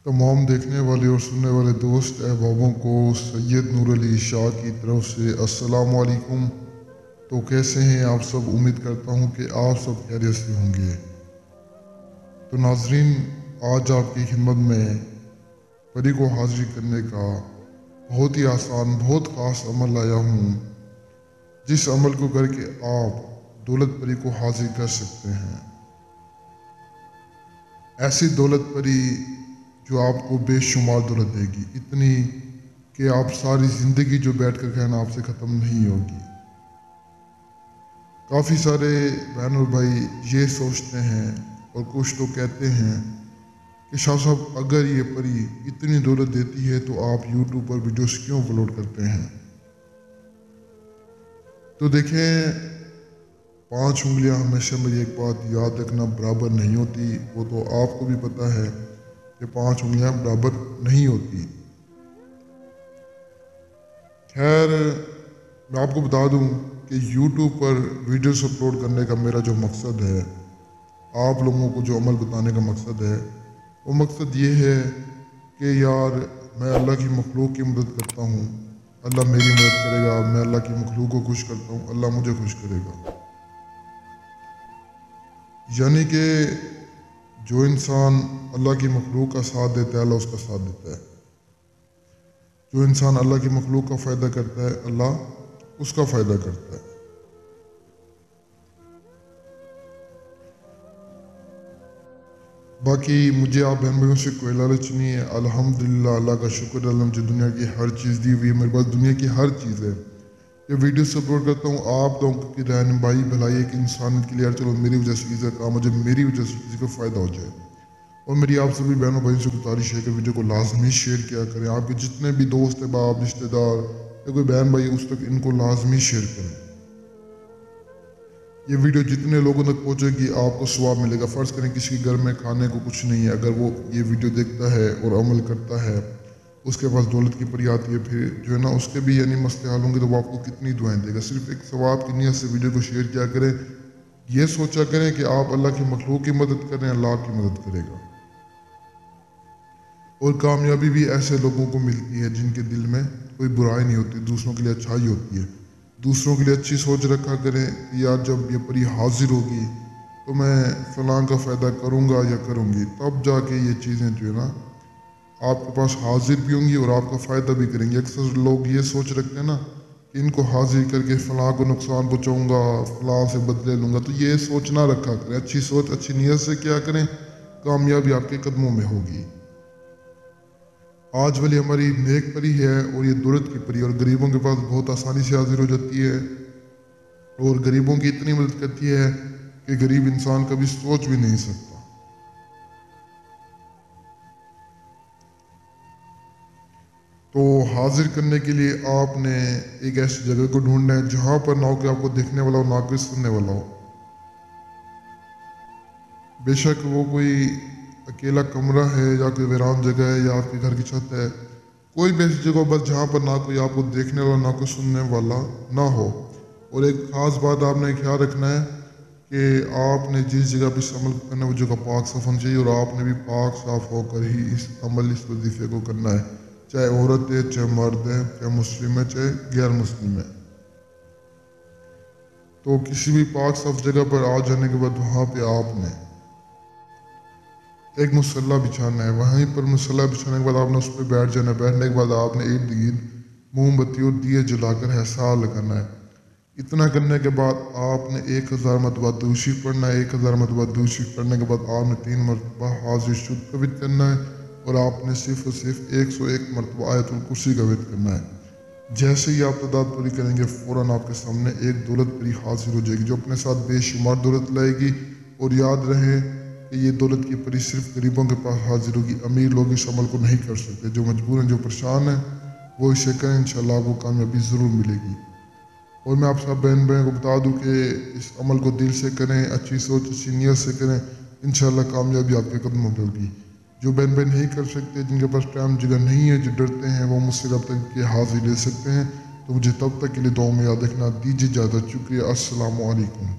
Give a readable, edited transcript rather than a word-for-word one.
तमाम देखने वाले और सुनने वाले दोस्त अहबाबों को सैयद नूर अली शाह की तरफ से अस्सलाम वालेकुम। तो कैसे हैं आप सब? उम्मीद करता हूं कि आप सब खैरियत से होंगे। तो नाजरीन, आज आपकी खिदमत में परी को हाजिर करने का बहुत ही आसान, बहुत ख़ास अमल लाया हूँ, जिस अमल को करके आप दौलत परी को हाजिर कर सकते हैं। ऐसी दौलत परी जो आपको बेशुमार दौलत देगी, इतनी कि आप सारी ज़िंदगी जो बैठ कर कहना आपसे ख़त्म नहीं होगी। काफ़ी सारे बहन और भाई ये सोचते हैं और कुछ तो कहते हैं कि शाह साहब, अगर ये परी इतनी दौलत देती है तो आप यूट्यूब पर वीडियोस क्यों अपलोड करते हैं? तो देखें, 5 उंगलियां हमेशा मेरी एक बात याद रखना बराबर नहीं होती। वो तो आपको भी पता है कि 5 उंगलियां बराबर नहीं होती। खैर, मैं आपको बता दूं कि YouTube पर वीडियोस अपलोड करने का मेरा जो मकसद है, आप लोगों को जो अमल बताने का मकसद है, वो मकसद ये है कि यार, मैं अल्लाह की मखलूक की मदद करता हूँ, अल्लाह मेरी मदद करेगा। मैं अल्लाह की मखलूक को खुश करता हूँ, अल्लाह मुझे खुश करेगा। यानी कि जो इंसान अल्लाह की मखलूक का साथ देता है, अल्लाह उसका साथ देता है। जो इंसान अल्लाह की मखलूक का फ़ायदा करता है, अल्लाह उसका फ़ायदा करता है। बाकी मुझे आप बहन भाइयों से कोई लालच नहीं है। अल्हम्दुलिल्लाह, अल्लाह का शुक्र है, मुझे दुनिया की हर चीज़ दी हुई है। मेरे पास दुनिया की हर चीज़ है। ये वीडियोस अपलोड करता हूँ आप लोगों की रहनुमाई भलाई एक इंसान के लिए। यार चलो, मेरी वजह से किसी का काम हो जाए, मेरी वजह से किसी को फ़ायदा हो जाए। और मेरी आप सभी बहनों भाइयों से गुजारिश है कि वीडियो को लाजमी शेयर किया करें। आपके जितने भी दोस्त है, बाप, रिश्तेदार या कोई बहन भाई, उस तक इनको लाजमी शेयर करें। ये वीडियो जितने लोगों तक पहुंचेगी, आपको सवाब मिलेगा। फ़र्ज़ करें किसी के घर में खाने को कुछ नहीं है, अगर वो ये वीडियो देखता है और अमल करता है, उसके पास दौलत की परी आती है, फिर जो है ना उसके भी यानी मसले हल होंगे, तो वो आपको कितनी दुआएं देगा। सिर्फ एक सवाब की नीयत से वीडियो को शेयर किया करें। ये सोचा करें कि आप अल्लाह की मखलूक की मदद करें, अल्लाह आपकी मदद करेगा। और कामयाबी भी ऐसे लोगों को मिलती है जिनके दिल में कोई बुराई नहीं होती, दूसरों के लिए अच्छाई होती है। दूसरों के लिए अच्छी सोच रखा करें कि यार, जब ये परी हाजिर होगी तो मैं फलां का फ़ायदा करूँगा या करूँगी, तब जाके ये चीज़ें जो है ना आपके पास हाजिर भी होंगी और आपका फ़ायदा भी करेंगे। अक्सर लोग ये सोच रखते हैं ना कि इनको हाजिर करके फ़लाँ को नुकसान पहुँचाऊँगा, फ़लाँ से बदले लूँगा। तो ये सोच ना रखा करें। अच्छी सोच, अच्छी नीयत से क्या करें, कामयाबी आपके कदमों में होगी। आज वाली हमारी नेक परी है और ये दौलत की परी, और गरीबों के पास बहुत आसानी से हाजिर हो जाती है और गरीबों की इतनी मदद करती है कि गरीब इंसान कभी सोच भी नहीं सकता। तो हाजिर करने के लिए आपने एक ऐसी जगह को ढूंढना है जहां पर ना कि आपको देखने वाला हो, ना कोई सुनने वाला हो। बेशक वो कोई अकेला कमरा है या कोई वीरान जगह है या आपके घर की छत है, कोई भी ऐसी जगह बस जहाँ पर ना कोई आपको देखने वाला, ना कोई सुनने वाला ना हो। और एक ख़ास बात आपने ख्याल रखना है कि आपने जिस जगह पर इस अमल को करना है, वो जगह पाक साफ होनी चाहिए और आपने भी पाक साफ होकर ही इस अमल, इस वजीफे को करना है। चाहे औरत है, चाहे मर्द है, चाहे मुस्लिम है, चाहे गैर मुस्लिम है। तो किसी भी पाक साफ जगह पर आ जाने के बाद वहाँ पे आपने एक मुसल्ला बिछाना है। वहीं पर मुसल्ला बिछाने के बाद आपने उस पर बैठ जाना है। बैठने के बाद आपने इर्द गिर्द मोमबत्ती और दिए जलाकर एहसास लगाना है। इतना करने के बाद आपने 1000 मरतबा दूशी पढ़ना है। 1000 मरतबा दूशी पढ़ने के बाद आपने 3 मरतबा हाजिर शुद्ध का विद करना है और आपने सिर्फ और सिर्फ 101 मरतबा आयतुल कुर्सी का विद करना है। जैसे ही आप तादाद पूरी करेंगे, फ़ौरन आपके सामने एक दौलत परी हाजिर हो जाएगी जो अपने साथ बेशुमार दौलत लाएगी। और याद रहे कि ये दौलत की परी सिर्फ गरीबों के पास हाजिर होगी। अमीर लोग इस अमल को नहीं कर सकते। जो मजबूर हैं, जो परेशान हैं, वो इसे करें, इंशाल्लाह आपको कामयाबी ज़रूर मिलेगी। और मैं आप सब बहन बहन को बता दूं कि इस अमल को दिल से करें, अच्छी सोच, अच्छी नीयत से करें, इंशाल्लाह कामयाबी आपके कदमों में होगी। जो बहन बहन नहीं कर सकते, जिनके पास टाइम जगह नहीं है, जो डरते हैं, वो मुझसे रब्ता के हाजिर ले सकते हैं। तो मुझे तब तक के लिए दुआ में याद रखना। दीजिए इजाज़त। शुक्रिया। अस्सलामु अलैकुम।